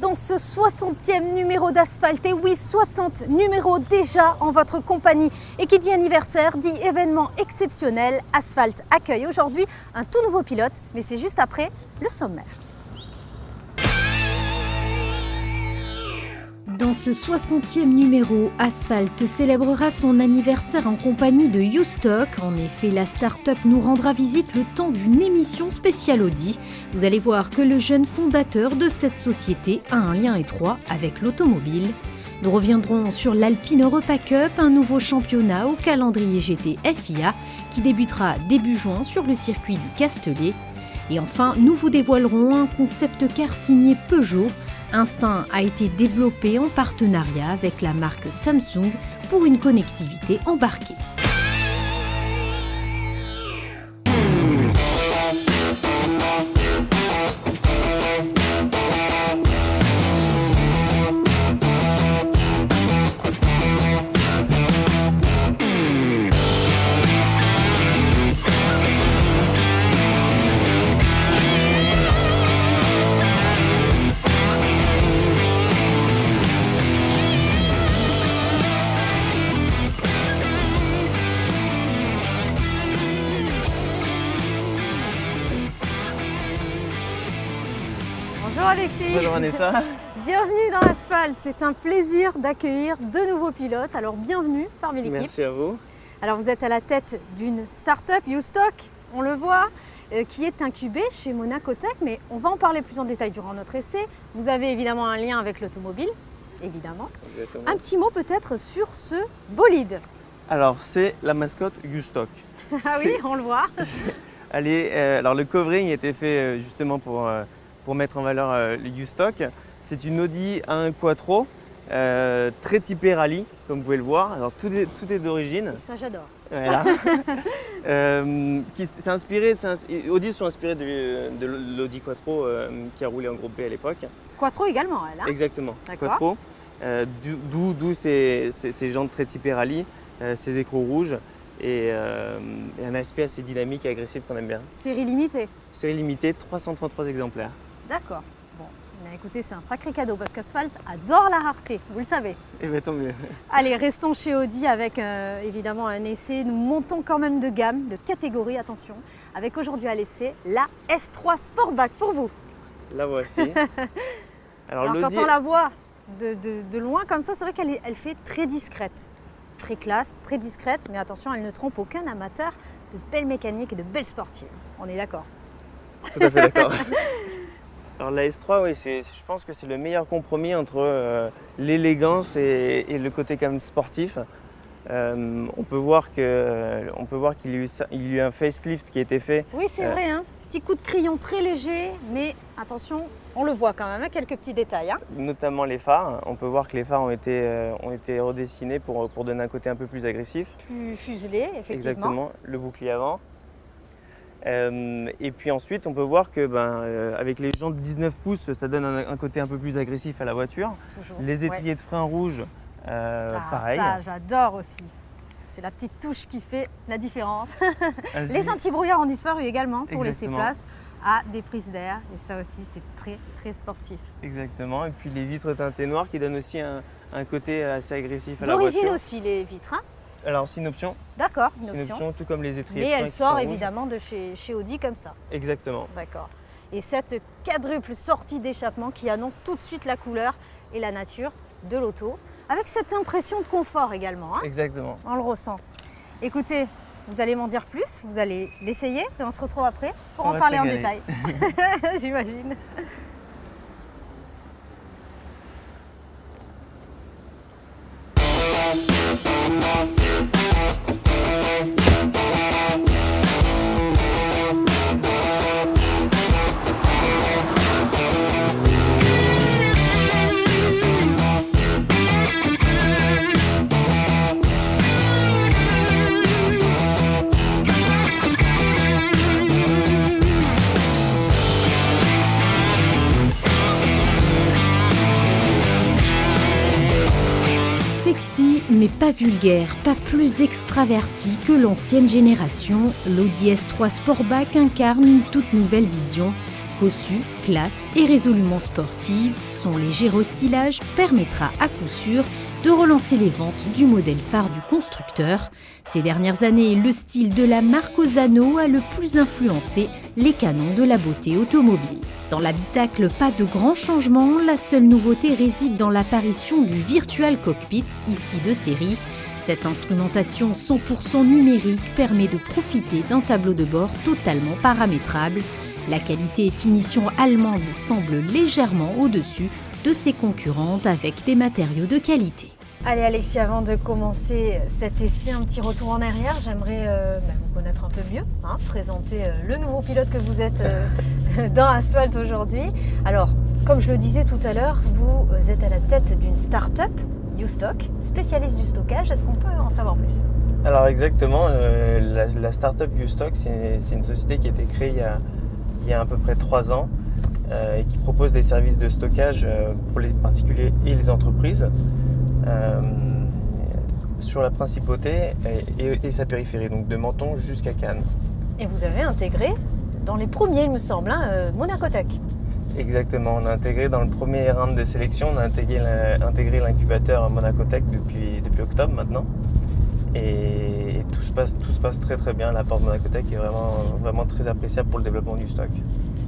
dans ce 60e numéro d'Asphalte. Et oui, 60 numéros déjà en votre compagnie. Et qui dit anniversaire dit événement exceptionnel. Asphalte accueille aujourd'hui un tout nouveau pilote, mais c'est juste après le sommaire. Dans ce 60e numéro, Asphalte célébrera son anniversaire en compagnie de U-Stock. En effet, la start-up nous rendra visite le temps d'une émission spéciale Audi. Vous allez voir que le jeune fondateur de cette société a un lien étroit avec l'automobile. Nous reviendrons sur l'Alpine Europa Cup, un nouveau championnat au calendrier GT FIA qui débutera début juin sur le circuit du Castellet. Et enfin, nous vous dévoilerons un concept car signé Peugeot. Instinct a été développé en partenariat avec la marque Samsung pour une connectivité embarquée. Bonjour Alexis. Bonjour Vanessa. Bienvenue dans Asphalte. C'est un plaisir d'accueillir de nouveaux pilotes. Alors bienvenue parmi l'équipe. Merci à vous. Alors vous êtes à la tête d'une start-up, U-Stock, on le voit, qui est incubée chez Monaco Tech, mais on va en parler plus en détail durant notre essai. Vous avez évidemment un lien avec l'automobile, évidemment. Exactement. Un petit mot peut-être sur ce bolide. Alors c'est la mascotte U-Stock. Ah oui, on le voit. Allez, alors le covering a été fait justement pour mettre en valeur le U-Stock. C'est une Audi A1 Quattro, très typée rallye, comme vous pouvez le voir. Alors tout est d'origine. Ça j'adore. Voilà. Audi sont inspirés de l'Audi Quattro qui a roulé en groupe B à l'époque. Quattro également, elle. Hein. Exactement, D'accord. Quattro. D'où ces jantes très typées rallye, ces écrous rouges et un aspect assez dynamique et agressif qu'on aime bien. Série limitée. Série limitée, 333 exemplaires. D'accord. Bon, mais écoutez, c'est un sacré cadeau parce qu'Asphalte adore la rareté, vous le savez. Et bien tant mieux. Allez, restons chez Audi avec évidemment un essai. Nous montons quand même de gamme, de catégorie, attention, avec aujourd'hui à l'essai la S3 Sportback pour vous. La voici. Alors quand on la voit de loin comme ça, c'est vrai qu'elle fait très discrète. Très classe, très discrète, mais attention, elle ne trompe aucun amateur de belles mécaniques et de belles sportives. On est d'accord? Tout à fait d'accord. Alors la S3, oui, je pense que c'est le meilleur compromis entre l'élégance et le côté quand même sportif. On peut voir qu'il y a eu un facelift qui a été fait. Oui, c'est vrai, hein. Petit coup de crayon très léger, mais attention, on le voit quand même, hein, quelques petits détails. Hein. Notamment les phares. On peut voir que les phares ont été redessinés pour donner un côté un peu plus agressif. Plus fuselé, effectivement. Exactement, le bouclier avant. Et puis ensuite, on peut voir que avec les jantes 19 pouces, ça donne un côté un peu plus agressif à la voiture. Toujours. Les étriers de frein rouges, pareil. Ça, j'adore aussi. C'est la petite touche qui fait la différence. Ainsi, Les anti-brouillards ont disparu également pour laisser Exactement. place à des prises d'air. Et ça aussi, c'est très, très sportif. Exactement. Et puis les vitres teintées noires qui donnent aussi un côté assez agressif à la voiture. D'origine aussi, les vitres. Hein. Alors c'est une option. D'accord, une C'est une option. option, tout comme les étriers Mais de frein elle qui sort sont rouges. évidemment de chez Audi comme ça. Exactement. D'accord. Et cette quadruple sortie d'échappement qui annonce tout de suite la couleur et la nature de l'auto, avec cette impression de confort également. Hein. Exactement. On le ressent. Écoutez, vous allez m'en dire plus, vous allez l'essayer et on se retrouve après pour On en va se parler en régaler. détail. J'imagine. mais pas vulgaire, pas plus extraverti que l'ancienne génération, l'Audi S3 Sportback incarne une toute nouvelle vision. Cossu, classe et résolument sportive, son léger restylage permettra à coup sûr de relancer les ventes du modèle phare du constructeur. Ces dernières années, le style de la marque Ozzano a le plus influencé les canons de la beauté automobile. Dans l'habitacle, pas de grands changements, la seule nouveauté réside dans l'apparition du Virtual Cockpit, ici de série. Cette instrumentation 100% numérique permet de profiter d'un tableau de bord totalement paramétrable. La qualité et finition allemande semble légèrement au-dessus de ses concurrentes avec des matériaux de qualité. Allez Alexis, avant de commencer cet essai, un petit retour en arrière. J'aimerais vous connaître un peu mieux, présenter le nouveau pilote que vous êtes dans Asphalt aujourd'hui. Alors, comme je le disais tout à l'heure, vous êtes à la tête d'une start-up, Ustock, spécialiste du stockage. Est-ce qu'on peut en savoir plus ? Alors exactement, la start-up Ustock, c'est une société qui a été créée il y a à peu près 3 ans et qui propose des services de stockage pour les particuliers et les entreprises sur la Principauté et sa périphérie, donc de Menton jusqu'à Cannes. Et vous avez intégré, dans les premiers il me semble, Monaco Tech. Exactement, on a intégré dans le premier round de sélection, on a intégré l'incubateur Monaco Tech depuis octobre maintenant. Et tout se passe très très bien. L'apport de Monaco Tech est vraiment très appréciable pour le développement du stock.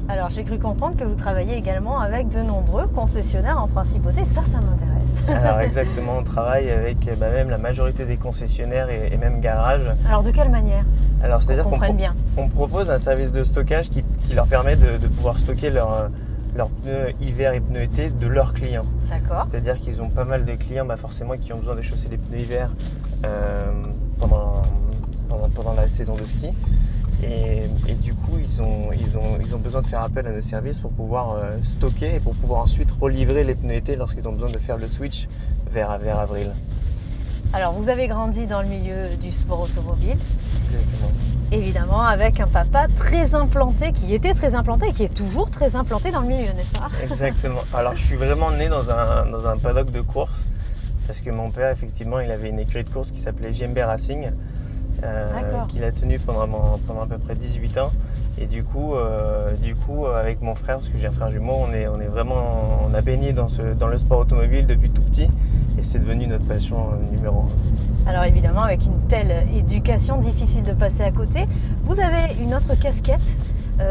Alors j'ai cru comprendre que vous travaillez également avec de nombreux concessionnaires en Principauté, ça m'intéresse. Alors exactement, on travaille avec même la majorité des concessionnaires et même garages. Alors de quelle manière ? Alors c'est-à-dire qu'on propose un service de stockage qui leur permet de pouvoir stocker leurs pneus hiver et pneus été de leurs clients. D'accord. C'est-à-dire qu'ils ont pas mal de clients forcément qui ont besoin de chausser les pneus hiver pendant la saison de ski. Et du coup, ils ont besoin de faire appel à nos services pour pouvoir stocker et pour pouvoir ensuite relivrer les pneus été lorsqu'ils ont besoin de faire le switch vers avril. Alors, vous avez grandi dans le milieu du sport automobile. Exactement. Évidemment, avec un papa très implanté, qui était très implanté et qui est toujours très implanté dans le milieu, n'est-ce pas ? Exactement. Alors, je suis vraiment né dans un paddock de course parce que mon père, effectivement, il avait une écurie de course qui s'appelait JMB Racing. Qu'il a tenu pendant à peu près 18 ans. Et du coup, avec mon frère, parce que j'ai un frère jumeau, on a baigné dans le sport automobile depuis tout petit et c'est devenu notre passion numéro 1. Alors évidemment, avec une telle éducation, difficile de passer à côté. Vous avez une autre casquette,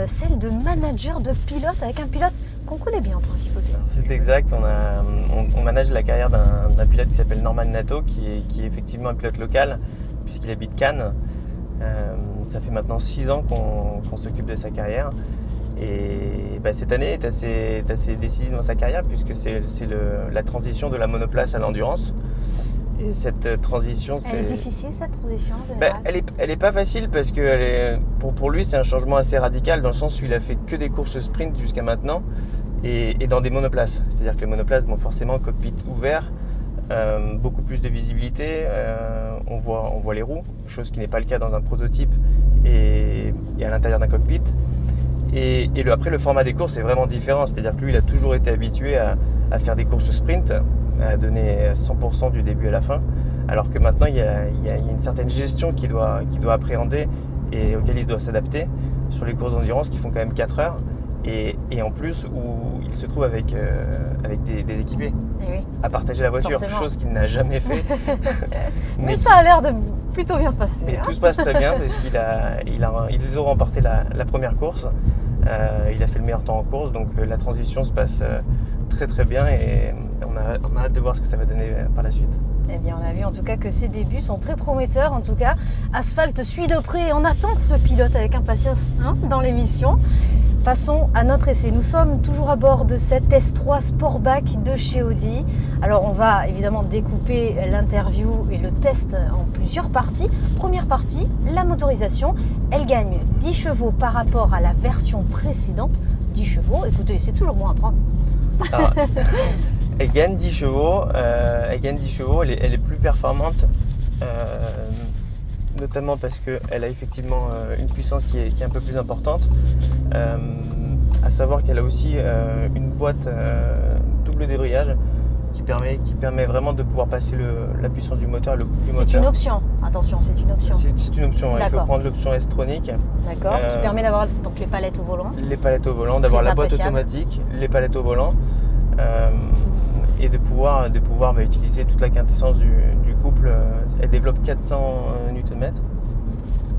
celle de manager de pilote, avec un pilote qu'on connaît bien en Principauté. C'est exact, on manage la carrière d'un pilote qui s'appelle Norman Nato, qui est effectivement un pilote local, puisqu'il habite Cannes. Ça fait maintenant 6 ans qu'on s'occupe de sa carrière. Et cette année est assez décisive dans sa carrière, puisque c'est la transition de la monoplace à l'endurance. Et cette transition, Elle est difficile, cette transition elle est pas facile, parce que pour lui, c'est un changement assez radical, dans le sens où il a fait que des courses sprint jusqu'à maintenant, et dans des monoplaces. C'est-à-dire que les monoplaces, forcément, cockpit ouvert, beaucoup plus de visibilité, on voit les roues, chose qui n'est pas le cas dans un prototype et à l'intérieur d'un cockpit. Et après, le format des courses est vraiment différent, c'est-à-dire que lui, il a toujours été habitué à faire des courses sprint, à donner 100% du début à la fin, alors que maintenant, il y a une certaine gestion qu'il doit appréhender et auquel il doit s'adapter sur les courses d'endurance qui font quand même 4 heures. Et en plus, où il se trouve avec des équipés à partager la voiture, forcément. Chose qu'il n'a jamais fait. Mais ça a l'air de plutôt bien se passer. Mais tout se passe très bien, parce qu'ils ont remporté la première course. Il a fait le meilleur temps en course, donc la transition se passe très très bien et on a hâte de voir ce que ça va donner par la suite. Eh bien, on a vu en tout cas que ses débuts sont très prometteurs. En tout cas, Asphalt suit de près et on attend ce pilote avec impatience dans l'émission. Passons à notre essai. Nous sommes toujours à bord de cette S3 Sportback de chez Audi. Alors, on va évidemment découper l'interview et le test en plusieurs parties. Première partie, la motorisation. Elle gagne 10 chevaux par rapport à la version précédente. 10 chevaux, écoutez, c'est toujours bon à prendre. Alors, elle gagne 10 chevaux, elle est plus performante, notamment parce qu'elle a effectivement une puissance qui est un peu plus importante. À savoir qu'elle a aussi une boîte double débrayage, permet vraiment de pouvoir passer la puissance du moteur et le coût du moteur. C'est une option, attention, c'est une option. C'est une option, il faut D'accord. prendre l'option S-Tronic. D'accord, qui permet d'avoir donc les palettes au volant. Les palettes au volant, d'avoir la boîte appréciable. automatique, les palettes au volant et de pouvoir utiliser toute la quintessence du couple. Elle développe 400 Nm,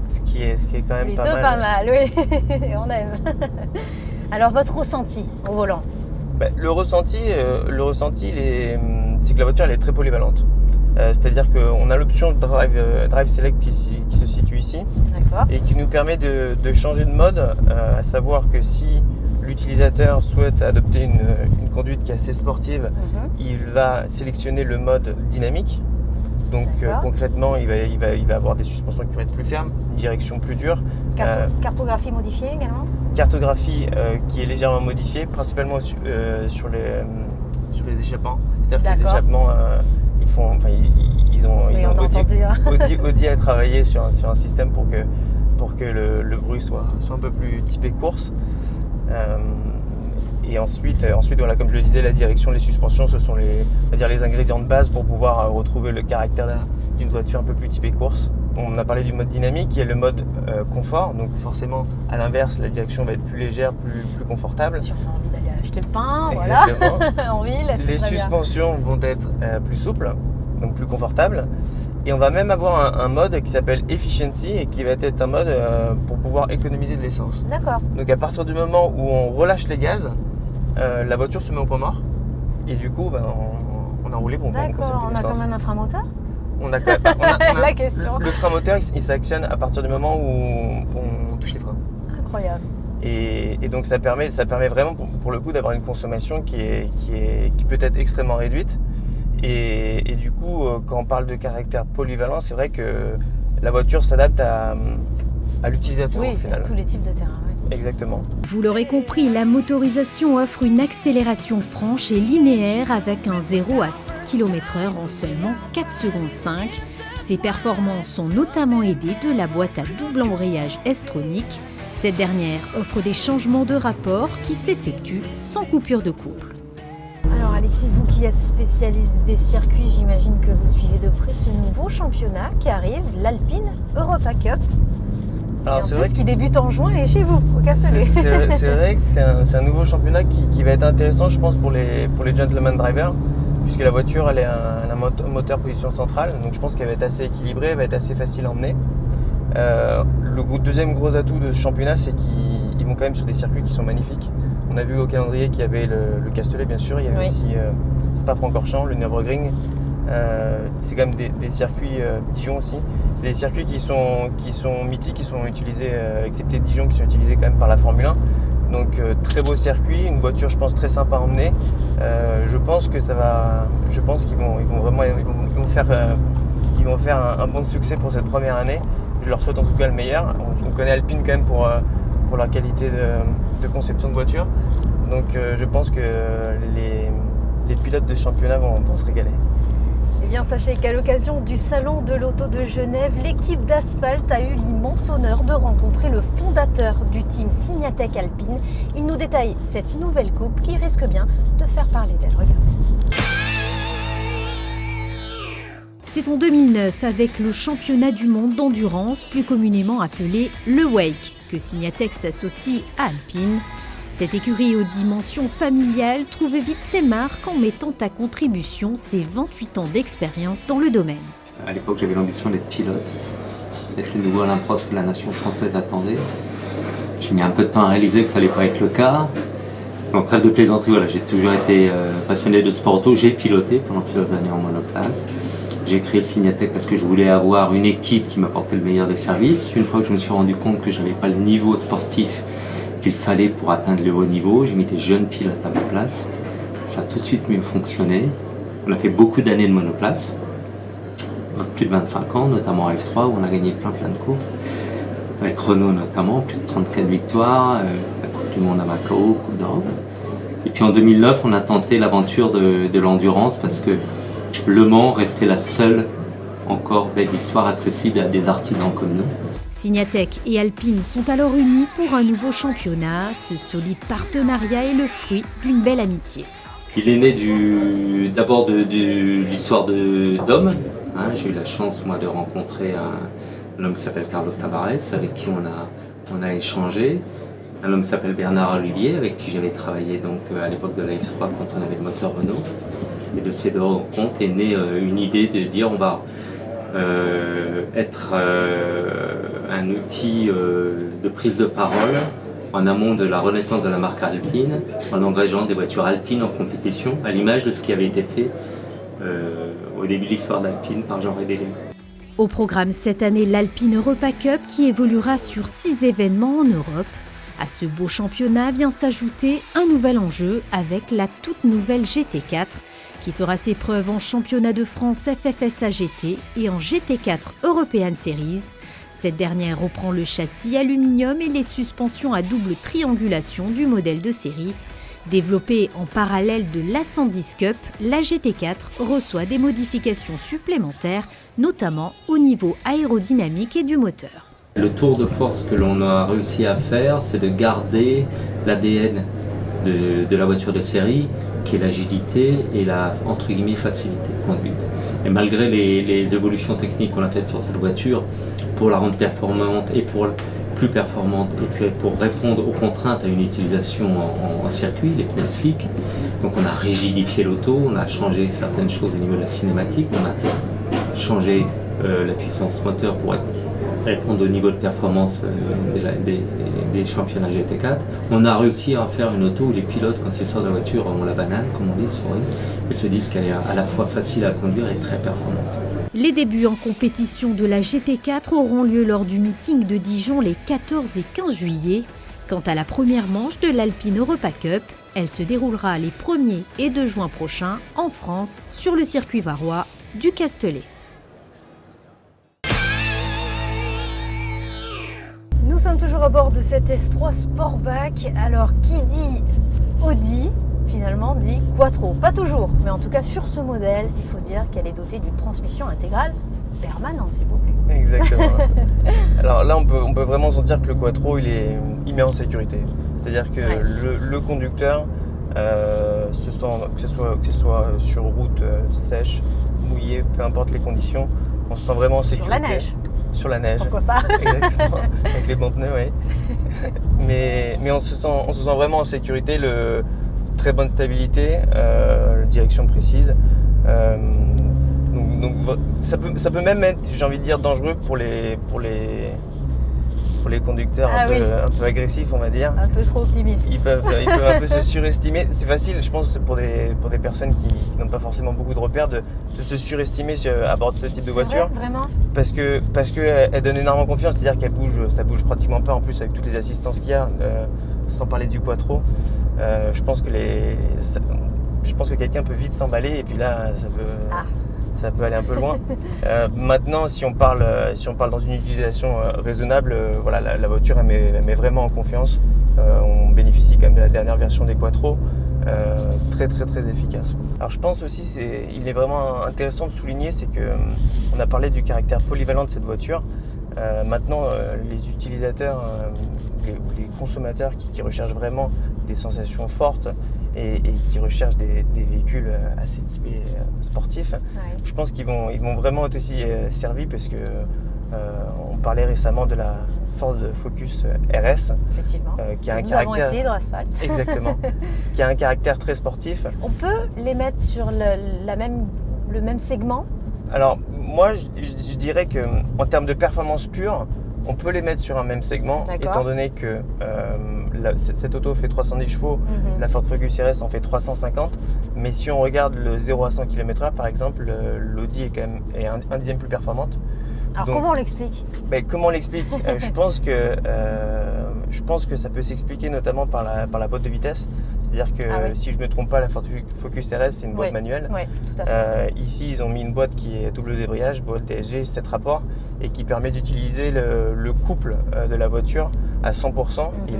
ce qui est quand même Plutôt pas mal. pas mal, oui, on aime. Alors votre ressenti au volant? Le ressenti, c'est que la voiture elle est très polyvalente. C'est-à-dire qu'on a l'option Drive Select qui se situe ici D'accord. et qui nous permet de changer de mode, à savoir que si l'utilisateur souhaite adopter une conduite qui est assez sportive, il va sélectionner le mode dynamique. Donc concrètement, il va avoir des suspensions qui vont être plus fermes, une direction plus dure. Cartographie modifiée également? Cartographie qui est légèrement modifiée, principalement sur les échappements. C'est-à-dire que les échappements, Audi a travaillé sur un système pour que le bruit soit un peu plus typé course. Et ensuite voilà, comme je le disais, la direction, les suspensions, ce sont les ingrédients de base pour pouvoir retrouver le caractère d'une voiture un peu plus typée course. On a parlé du mode dynamique, qui est le mode confort. Donc forcément, à l'inverse, la direction va être plus légère, plus confortable. Si on a envie d'aller acheter le pain, exactement. Voilà, en ville, c'est les très suspensions vont être plus souples, donc plus confortables. Et on va même avoir un mode qui s'appelle Efficiency et qui va être un mode pour pouvoir économiser de l'essence. D'accord. Donc à partir du moment où on relâche les gaz, la voiture se met au point mort et du coup on a roulé bon. D'accord, on a quand même un frein moteur? La question. Le frein moteur il s'actionne à partir du moment où on touche les freins. Incroyable. Et donc ça permet vraiment pour le coup d'avoir une consommation qui peut être extrêmement réduite. Et du coup, quand on parle de caractère polyvalent, c'est vrai que la voiture s'adapte à l'utilisateur au final. À tous les types de terrain. Oui. Exactement. Vous l'aurez compris, la motorisation offre une accélération franche et linéaire avec un 0 à 100 km/h en seulement 4 secondes 5. Ces performances sont notamment aidées de la boîte à double embrayage S-Tronic. Cette dernière offre des changements de rapport qui s'effectuent sans coupure de couple. Alors Alexis, vous qui êtes spécialiste des circuits, j'imagine que vous suivez de près ce nouveau championnat qui arrive, l'Alpine Europa Cup. Alors, et en plus, qui débute en juin et chez vous, au Castellet. C'est vrai que c'est un nouveau championnat qui va être intéressant, je pense, pour les gentleman drivers, puisque la voiture elle a un moteur position centrale, donc je pense qu'elle va être assez équilibrée, elle va être assez facile à emmener. Le deuxième gros atout de ce championnat, c'est qu'ils vont quand même sur des circuits qui sont magnifiques. On a vu au calendrier qu'il y avait le Castellet, bien sûr, il y avait aussi Spa-Francorchamps, le Nürburgring. C'est quand même des circuits, Dijon aussi. C'est des circuits qui sont mythiques, qui sont utilisés, excepté Dijon, qui sont utilisés quand même par la Formule 1. Donc très beau circuit, une voiture je pense très sympa à emmener. Je pense qu'ils vont faire un bon succès pour cette première année. Je leur souhaite en tout cas le meilleur. On connaît Alpine quand même pour leur qualité de conception de voiture. Donc je pense que les pilotes de championnat vont se régaler. Eh bien, sachez qu'à l'occasion du Salon de l'Auto de Genève, l'équipe d'Asphalt a eu l'immense honneur de rencontrer le fondateur du team Signatec Alpine. Il nous détaille cette nouvelle coupe qui risque bien de faire parler d'elle. Regardez. C'est en 2009, avec le championnat du monde d'endurance, plus communément appelé le WEIC, que Signatec s'associe à Alpine. Cette écurie aux dimensions familiales trouve vite ses marques en mettant à contribution ses 28 ans d'expérience dans le domaine. À l'époque, j'avais l'ambition d'être pilote, d'être le nouveau Alain Prost que la nation française attendait. J'ai mis un peu de temps à réaliser que ça n'allait pas être le cas. Donc, trêve de plaisanterie, voilà, j'ai toujours été passionné de sport auto. J'ai piloté pendant plusieurs années en monoplace. J'ai créé Signatec parce que je voulais avoir une équipe qui m'apportait le meilleur des services. Une fois que je me suis rendu compte que je n'avais pas le niveau sportif qu'il fallait pour atteindre le haut niveau, j'ai mis des jeunes pilotes à ma place. Ça a tout de suite mieux fonctionné. On a fait beaucoup d'années de monoplace, plus de 25 ans, notamment en F3 où on a gagné plein de courses. Avec Renault notamment, plus de 34 victoires, la Coupe du Monde à Macao, Coupe d'Europe. Et puis en 2009, on a tenté l'aventure de l'endurance parce que Le Mans restait la seule encore belle histoire accessible à des artisans comme nous. Signatec et Alpine sont alors unis pour un nouveau championnat. Ce solide partenariat est le fruit d'une belle amitié. Il est né d'abord de l'histoire d'hommes. Hein, j'ai eu la chance, moi, de rencontrer un homme qui s'appelle Carlos Tavares, avec qui on a échangé. Un homme qui s'appelle Bernard Olivier, avec qui j'avais travaillé donc, à l'époque de la F3 quand on avait le moteur Renault. Et de ces deux rencontres est née une idée de dire on va être un outil de prise de parole en amont de la renaissance de la marque alpine, en engageant des voitures alpines en compétition, à l'image de ce qui avait été fait au début de l'histoire d'Alpine par Jean Rédélé. Au programme cette année, l'Alpine Europa Cup qui évoluera sur 6 événements en Europe. À ce beau championnat vient s'ajouter un nouvel enjeu avec la toute nouvelle GT4 qui fera ses preuves en championnat de France FFSA GT et en GT4 European Series. Cette dernière reprend le châssis aluminium et les suspensions à double triangulation du modèle de série. Développée en parallèle de l'A110 Cup, la GT4 reçoit des modifications supplémentaires, notamment au niveau aérodynamique et du moteur. Le tour de force que l'on a réussi à faire, c'est de garder l'ADN de la voiture de série, qui est l'agilité et la entre guillemets facilité de conduite. Et malgré les évolutions techniques qu'on a faites sur cette voiture, pour la rendre performante et pour plus performante et puis pour répondre aux contraintes à une utilisation en circuit, les pneus slick. Donc on a rigidifié l'auto, on a changé certaines choses au niveau de la cinématique, on a changé la puissance moteur pour répondre au niveau de performance des championnats GT4. On a réussi à faire une auto où les pilotes, quand ils sortent de la voiture, ont la banane, comme on dit, souris, et se disent qu'elle est à la fois facile à conduire et très performante. Les débuts en compétition de la GT4 auront lieu lors du meeting de Dijon les 14 et 15 juillet. Quant à la première manche de l'Alpine Europa Cup, elle se déroulera les 1er et 2 juin prochains en France sur le circuit varois du Castellet. Nous sommes toujours à bord de cette S3 Sportback. Alors, qui dit Audi, finalement dit Quattro. Pas toujours, mais en tout cas sur ce modèle, il faut dire qu'elle est dotée d'une transmission intégrale permanente, s'il vous plaît. Exactement. Alors là, on peut vraiment sentir que le Quattro, il met en sécurité. C'est-à-dire que le conducteur, que ce soit sur route sèche, mouillée, peu importe les conditions, on se sent vraiment en sécurité. Sur la neige. Sur la neige. Pourquoi pas. Exactement. Avec les bons pneus, oui. Mais on se sent vraiment en sécurité. Très bonne stabilité, direction précise. Donc ça peut même être, j'ai envie de dire, dangereux pour les conducteurs un peu agressifs, on va dire. Un peu trop optimistes. Ils peuvent un peu se surestimer. C'est facile, je pense, pour des personnes qui n'ont pas forcément beaucoup de repères, de se surestimer à bord de ce type de voiture. Vrai, vraiment. Parce qu'elle donne énormément confiance, c'est-à-dire ça bouge pratiquement pas, en plus avec toutes les assistances qu'il y a, sans parler du Quattro. Je pense que quelqu'un peut vite s'emballer et puis là, ça peut aller un peu loin. Maintenant, si on parle dans une utilisation raisonnable, voilà, la voiture elle met vraiment en confiance. On bénéficie quand même de la dernière version des Quattro, très très très efficace. Alors je pense aussi, il est vraiment intéressant de souligner, c'est que on a parlé du caractère polyvalent de cette voiture. Maintenant, les utilisateurs ou les consommateurs qui recherchent vraiment des sensations fortes et qui recherchent des véhicules assez typés sportifs, je pense qu'ils vont vraiment être aussi servis parce que on parlait récemment de la Ford Focus RS, effectivement, qui a un nous caractère, avons essayé dans l'asphalte. Exactement, qui a un caractère très sportif. On peut les mettre sur le même segment. Alors moi je dirais qu'en termes de performance pure, on peut les mettre sur un même segment, étant donné que cette auto fait 310 chevaux, la Ford Focus RS en fait 350, mais si on regarde le 0 à 100 km/h par exemple, l'Audi est quand même un dixième plus performante. Alors donc, comment on l'explique ? Comment on l'explique je pense que ça peut s'expliquer notamment par la boîte de vitesse. C'est-à-dire que si je ne me trompe pas, la Ford Focus RS c'est une boîte manuelle. Oui, tout à fait. Ici ils ont mis une boîte qui est double débrayage, boîte DSG, 7 rapports, et qui permet d'utiliser le couple de la voiture à 100%. Et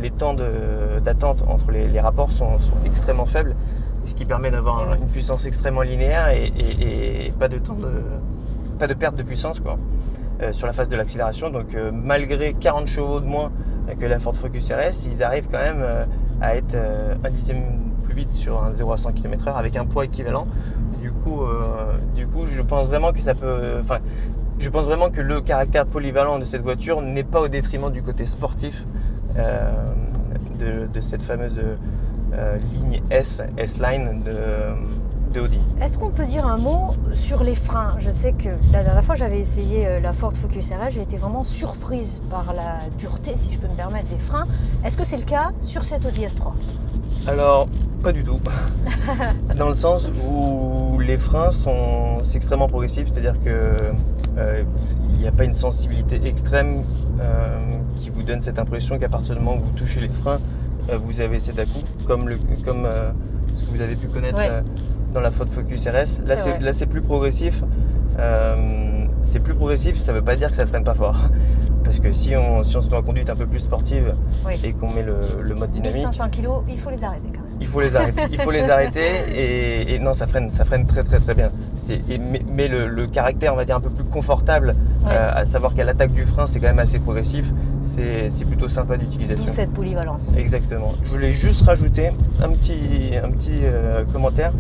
les temps d'attente entre les rapports sont extrêmement faibles, ce qui permet d'avoir une puissance extrêmement linéaire et pas de perte de puissance sur la phase de l'accélération. Donc malgré 40 chevaux de moins que la Ford Focus RS, ils arrivent quand même à être un dixième plus vite sur un 0 à 100 km/h avec un poids équivalent. Du coup, je pense vraiment que je pense vraiment que le caractère polyvalent de cette voiture n'est pas au détriment du côté sportif de cette fameuse ligne S-Line de Audi. Est-ce qu'on peut dire un mot sur les freins? Je sais que la dernière fois j'avais essayé la Ford Focus RS, j'ai été vraiment surprise par la dureté, si je peux me permettre, des freins. Est-ce que c'est le cas sur cette Audi S3? Alors, pas du tout. Dans le sens où les freins c'est extrêmement progressif, c'est-à-dire que il n'y a pas une sensibilité extrême qui vous donne cette impression qu'à partir du moment où vous touchez les freins, vous avez cet à-coup, comme ce que vous avez pu connaître dans la Ford Focus RS. Là, c'est plus progressif. C'est plus progressif, ça ne veut pas dire que ça ne freine pas fort. Parce que si on se met en conduite un peu plus sportive et qu'on met le mode dynamique... 1500 kg, il faut les arrêter quand même. Il faut les arrêter et non, ça freine très très très bien. Mais le caractère, on va dire, un peu plus confortable, à savoir qu'à l'attaque du frein, c'est quand même assez progressif, c'est plutôt sympa d'utilisation. D'où cette polyvalence. Exactement. Je voulais juste rajouter un petit commentaire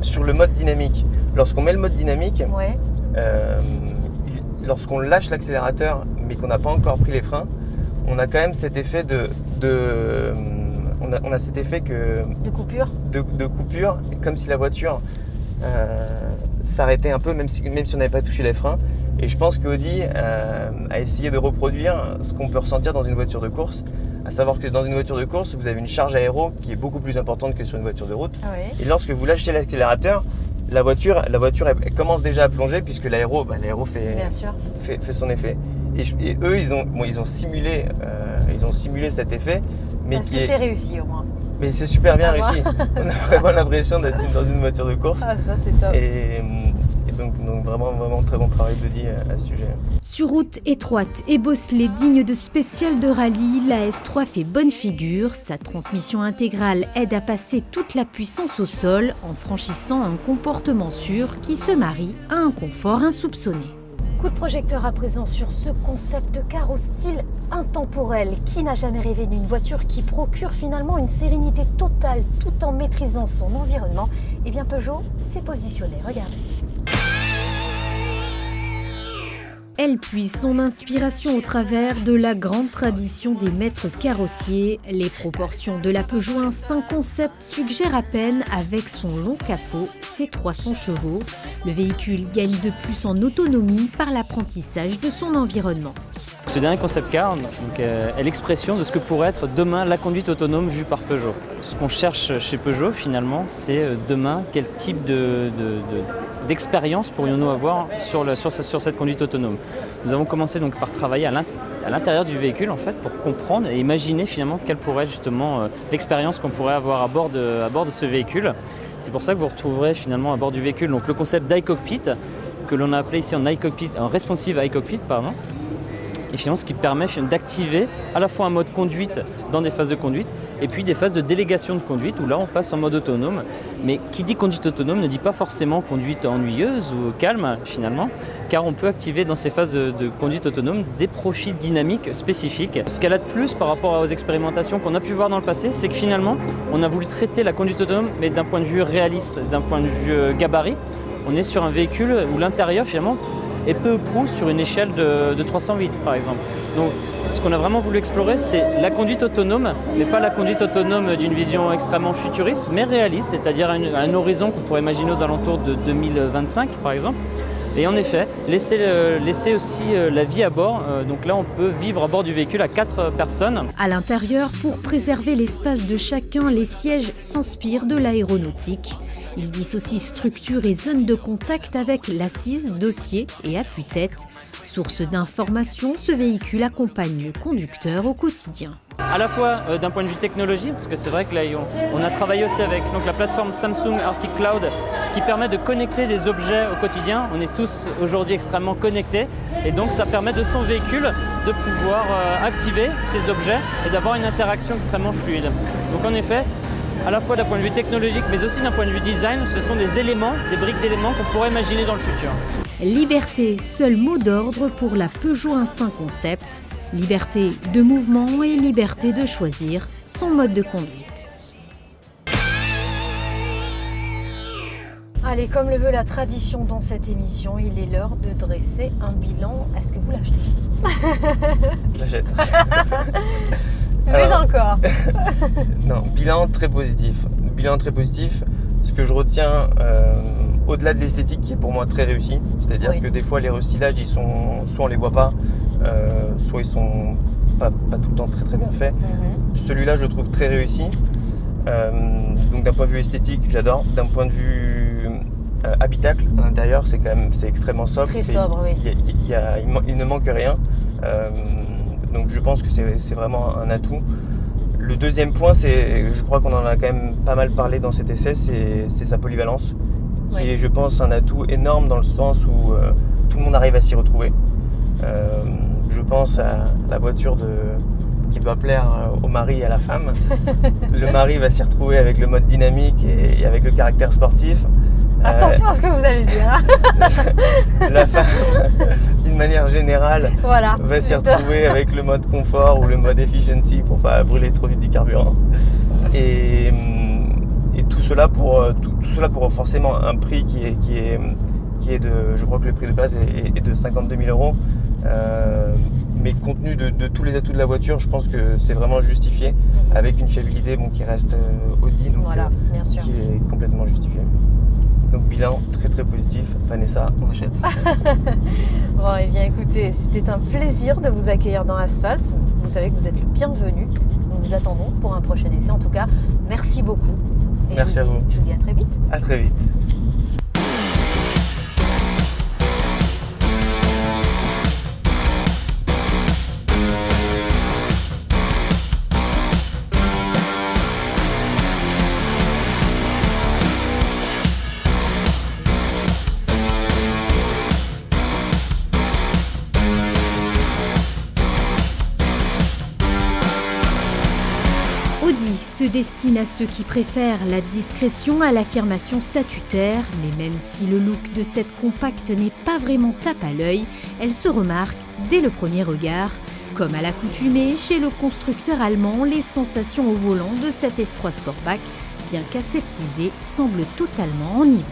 sur le mode dynamique. Lorsqu'on met le mode dynamique, lorsqu'on lâche l'accélérateur mais qu'on n'a pas encore pris les freins, on a quand même cet effet on a cet effet de coupure, comme si la voiture s'arrêtait un peu, même si on n'avait pas touché les freins. Et je pense qu'Audi a essayé de reproduire ce qu'on peut ressentir dans une voiture de course, à savoir que dans une voiture de course, vous avez une charge aéro qui est beaucoup plus importante que sur une voiture de route. Et lorsque vous lâchez l'accélérateur, la voiture elle commence déjà à plonger puisque l'aéro fait son effet. Et eux, ils ont simulé cet effet. Mais parce que c'est réussi au moins. Mais c'est super bien réussi. On a vraiment l'impression d'être dans une voiture de course. Ah, ça c'est top. Et donc vraiment très bon travail d'Audi à ce sujet. Sur route étroite et bosselée digne de spécial de rallye, la S3 fait bonne figure. Sa transmission intégrale aide à passer toute la puissance au sol en franchissant un comportement sûr qui se marie à un confort insoupçonné. Coup de projecteur à présent sur ce concept de car au style intemporel. Qui n'a jamais rêvé d'une voiture qui procure finalement une sérénité totale tout en maîtrisant son environnement? Eh bien Peugeot s'est positionné, regardez. Elle puise son inspiration au travers de la grande tradition des maîtres carrossiers. Les proportions de la Peugeot Instinct Concept suggèrent à peine avec son long capot, ses 300 chevaux. Le véhicule gagne de plus en autonomie par l'apprentissage de son environnement. Ce dernier concept car est l'expression de ce que pourrait être demain la conduite autonome vue par Peugeot. Ce qu'on cherche chez Peugeot finalement, c'est demain quel type d'expérience pourrions-nous avoir sur cette conduite autonome. Nous avons commencé donc par travailler à l'intérieur du véhicule en fait pour comprendre et imaginer finalement quelle pourrait être justement l'expérience qu'on pourrait avoir à bord de ce véhicule. C'est pour ça que vous retrouverez finalement à bord du véhicule donc le concept d'iCockpit que l'on a appelé ici en responsive iCockpit Et finalement, ce qui permet d'activer à la fois un mode conduite dans des phases de conduite et puis des phases de délégation de conduite où là on passe en mode autonome. Mais qui dit conduite autonome ne dit pas forcément conduite ennuyeuse ou calme finalement, car on peut activer dans ces phases de conduite autonome des profils dynamiques spécifiques. Ce qu'elle a de plus par rapport aux expérimentations qu'on a pu voir dans le passé, c'est que finalement on a voulu traiter la conduite autonome mais d'un point de vue réaliste, d'un point de vue gabarit. On est sur un véhicule où l'intérieur finalement et peu ou prou sur une échelle de 308 par exemple. Donc ce qu'on a vraiment voulu explorer, c'est la conduite autonome, mais pas la conduite autonome d'une vision extrêmement futuriste, mais réaliste, c'est-à-dire à un horizon qu'on pourrait imaginer aux alentours de 2025 par exemple. Et en effet, laisser aussi la vie à bord. Donc là, on peut vivre à bord du véhicule à 4 personnes. À l'intérieur, pour préserver l'espace de chacun, les sièges s'inspirent de l'aéronautique. Ils dissocient structure et zone de contact avec l'assise, dossier et appui-tête. Source d'information, ce véhicule accompagne le conducteur au quotidien. À la fois d'un point de vue technologie, parce que c'est vrai que là on a travaillé aussi avec la plateforme Samsung Arctic Cloud, ce qui permet de connecter des objets au quotidien. On est tous aujourd'hui extrêmement connectés et donc ça permet de son véhicule de pouvoir activer ces objets et d'avoir une interaction extrêmement fluide. Donc en effet, à la fois d'un point de vue technologique mais aussi d'un point de vue design, ce sont des éléments, des briques d'éléments qu'on pourrait imaginer dans le futur. Liberté, seul mot d'ordre pour la Peugeot Instinct Concept. Liberté de mouvement et liberté de choisir son mode de conduite. Allez, comme le veut la tradition dans cette émission, il est l'heure de dresser un bilan. Est-ce que vous l'achetez? Je l'achète. Mais Alors, encore. Non, bilan très positif. Bilan très positif. Ce que je retiens, au-delà de l'esthétique qui est pour moi très réussi, c'est-à-dire Oui. que des fois les restylages, ils sont, soit on les voit pas, soit ils sont pas tout le temps très très bien faits. Celui-là, je le trouve très réussi. Donc d'un point de vue esthétique, j'adore. D'un point de vue habitacle, à l'intérieur, c'est extrêmement sobre. Très sobre, oui. Il ne manque rien. Donc je pense que c'est vraiment un atout. Le deuxième point, je crois qu'on en a quand même pas mal parlé dans cet essai, c'est sa polyvalence, qui Oui. est, je pense, un atout énorme dans le sens où tout le monde arrive à s'y retrouver. Je pense à la voiture qui doit plaire au mari et à la femme. Le mari va s'y retrouver avec le mode dynamique et avec le caractère sportif. Attention à ce que vous allez dire. Hein. La femme, d'une manière générale, Voilà. va s'y retrouver avec le mode confort ou le mode efficiency pour pas brûler trop vite du carburant. Et tout cela pour forcément un prix qui est de, je crois que le prix de base est de 52 000 €. Mais compte tenu de tous les atouts de la voiture, je pense que c'est vraiment justifié, avec une fiabilité qui reste Audi, donc Voilà, bien sûr. qui est complètement justifié. Donc bilan très très positif. Vanessa, on achète. Bon, eh bien écoutez, c'était un plaisir de vous accueillir dans Asphalt. Vous savez que vous êtes le bienvenu. Nous vous attendons pour un prochain essai. En tout cas, merci beaucoup. Et Merci à vous. Je vous dis à très vite. À très vite. Audi se destine à ceux qui préfèrent la discrétion à l'affirmation statutaire, mais même si le look de cette compacte n'est pas vraiment tape à l'œil, elle se remarque dès le premier regard. Comme à l'accoutumée chez le constructeur allemand, les sensations au volant de cette S3 Sportback, bien qu'aseptisée, semblent totalement enivrantes.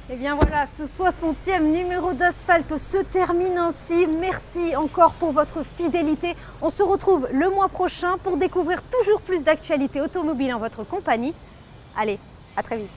Et bien voilà, ce 60e numéro d'Asphalt se termine ainsi. Merci encore pour votre fidélité. On se retrouve le mois prochain pour découvrir toujours plus d'actualités automobiles en votre compagnie. Allez, à très vite.